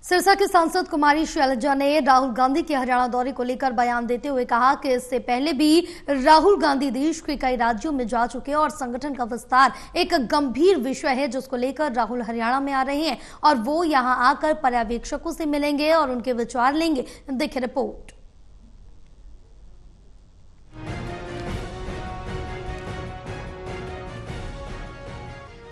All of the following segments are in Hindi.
सिरसा की सांसद कुमारी शैलजा ने राहुल गांधी के हरियाणा दौरे को लेकर बयान देते हुए कहा कि इससे पहले भी राहुल गांधी देश के कई राज्यों में जा चुके हैं और संगठन का विस्तार एक गंभीर विषय है जिसको लेकर राहुल हरियाणा में आ रहे हैं और वो यहां आकर पर्यवेक्षकों से मिलेंगे और उनके विचार लेंगे। देखिए रिपोर्ट।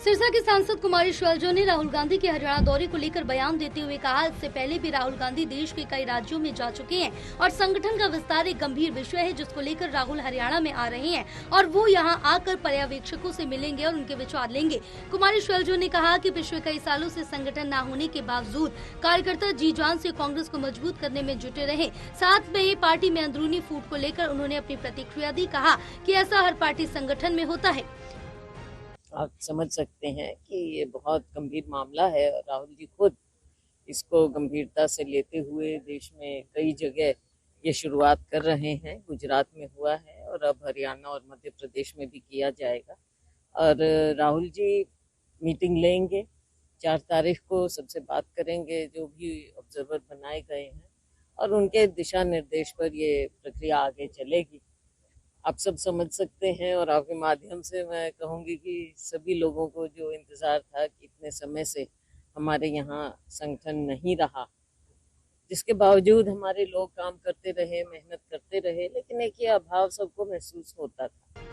सिरसा की सांसद कुमारी शैलजा ने राहुल गांधी के हरियाणा दौरे को लेकर बयान देते हुए कहा, इससे पहले भी राहुल गांधी देश के कई राज्यों में जा चुके हैं और संगठन का विस्तार एक गंभीर विषय है जिसको लेकर राहुल हरियाणा में आ रहे हैं और वो यहां आकर पर्यवेक्षकों से मिलेंगे और उनके विचार लेंगे। कुमारी शैलजा ने कहा कि पिछले कई सालों से संगठन न होने के बावजूद कार्यकर्ता जी जान से कांग्रेस को मजबूत करने में जुटे रहे। साथ में पार्टी में अंदरूनी फूट को लेकर उन्होंने अपनी प्रतिक्रिया दी। कहा कि ऐसा हर पार्टी संगठन में होता है। आप समझ सकते हैं कि ये बहुत गंभीर मामला है और राहुल जी खुद इसको गंभीरता से लेते हुए देश में कई जगह ये शुरुआत कर रहे हैं। गुजरात में हुआ है और अब हरियाणा और मध्य प्रदेश में भी किया जाएगा। और राहुल जी मीटिंग लेंगे, 4 तारीख को सबसे बात करेंगे जो भी ऑब्जर्वर बनाए गए हैं और उनके दिशा निर्देश पर ये प्रक्रिया आगे चलेगी। आप सब समझ सकते हैं और आपके माध्यम से मैं कहूँगी कि सभी लोगों को जो इंतज़ार था कि इतने समय से हमारे यहाँ संगठन नहीं रहा, जिसके बावजूद हमारे लोग काम करते रहे, मेहनत करते रहे, लेकिन एक ये अभाव सबको महसूस होता था।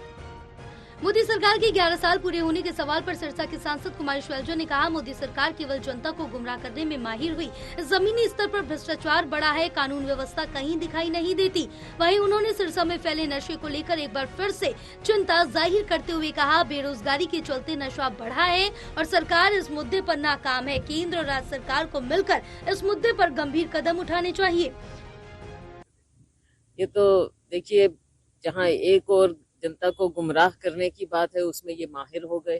मोदी सरकार के 11 साल पूरे होने के सवाल पर सिरसा की सांसद कुमारी शैलजा ने कहा, मोदी सरकार केवल जनता को गुमराह करने में माहिर हुई। जमीनी स्तर पर भ्रष्टाचार बढ़ा है, कानून व्यवस्था कहीं दिखाई नहीं देती। वहीं उन्होंने सिरसा में फैले नशे को लेकर एक बार फिर से चिंता जाहिर करते हुए कहा, बेरोजगारी के चलते नशा बढ़ा है और सरकार इस मुद्दे पर नाकाम है। केंद्र और राज्य सरकार को मिलकर इस मुद्दे पर गंभीर कदम उठाने चाहिए। ये तो देखिए, जहाँ एक और जनता को गुमराह करने की बात है उसमें ये माहिर हो गए।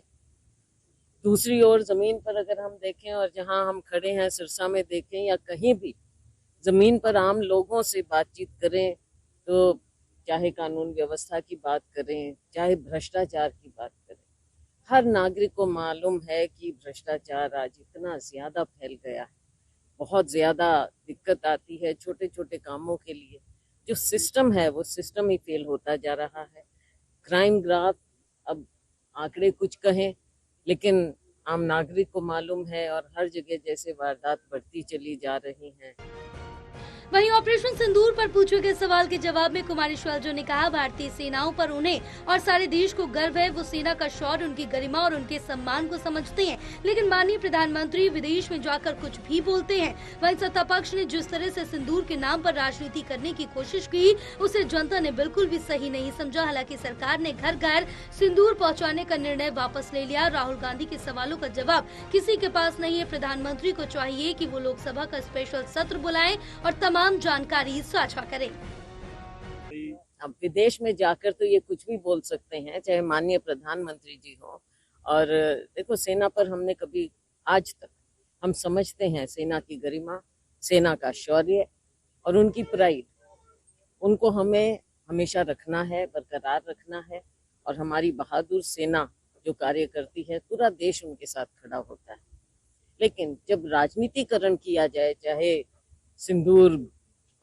दूसरी ओर जमीन पर अगर हम देखें और जहां हम खड़े हैं सिरसा में देखें या कहीं भी जमीन पर आम लोगों से बातचीत करें तो चाहे कानून व्यवस्था की बात करें, चाहे भ्रष्टाचार की बात करें, हर नागरिक को मालूम है कि भ्रष्टाचार आज इतना ज्यादा फैल गया है। बहुत ज्यादा दिक्कत आती है छोटे छोटे कामों के लिए। जो सिस्टम है वो सिस्टम ही फेल होता जा रहा है। क्राइम ग्राफ, अब आंकड़े कुछ कहें लेकिन आम नागरिक को मालूम है और हर जगह जैसे वारदात बढ़ती चली जा रही हैं। वहीं ऑपरेशन सिंदूर पर पूछे गए सवाल के जवाब में कुमारी शैलजा ने कहा, भारतीय सेनाओं पर उन्हें और सारे देश को गर्व है। वो सेना का शौर्य, उनकी गरिमा और उनके सम्मान को समझते हैं, लेकिन माननीय प्रधानमंत्री विदेश में जाकर कुछ भी बोलते हैं। वहीं सत्ता पक्ष ने जिस तरह से सिंदूर के नाम पर राजनीति करने की कोशिश की, उसे जनता ने बिल्कुल भी सही नहीं समझा। हालांकि सरकार ने घर घर सिंदूर पहुँचाने का निर्णय वापस ले लिया। राहुल गांधी के सवालों का जवाब किसी के पास नहीं है। प्रधानमंत्री को चाहिए कि वो लोकसभा का स्पेशल सत्र बुलाएं और तमाम जानकारी साझा करें। अब विदेश में जाकर तो ये कुछ भी बोल सकते हैं, चाहे माननीय प्रधानमंत्री जी हो। और देखो, सेना पर हमने कभी आज तक, हम समझते हैं सेना की गरिमा, सेना का शौर्य और उनकी प्राइड, उनको हमें हमेशा रखना है, बरकरार रखना है। और हमारी बहादुर सेना जो कार्य करती है, पूरा देश उनके साथ खड़ा होता है। लेकिन जब राजनीतिकरण किया जाए, चाहे सिंदूर,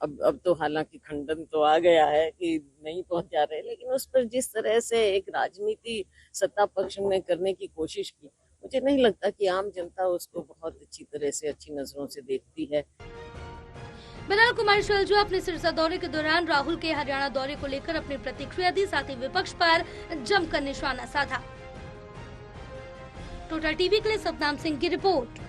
अब तो हालांकि खंडन तो आ गया है कि नहीं पहुंचा रहे, लेकिन उस पर जिस तरह से एक राजनीति सत्ता पक्ष ने करने की कोशिश की, मुझे नहीं लगता कि आम जनता उसको बहुत अच्छी तरह से, अच्छी नजरों से देखती है। बहरहाल कुमारी शैलजा अपने सिरसा दौरे के दौरान राहुल के हरियाणा दौरे को लेकर अपनी प्रतिक्रिया दी, साथ ही विपक्ष पर जमकर निशाना साधा। टोटल टीवी के लिए सतनाम सिंह की रिपोर्ट।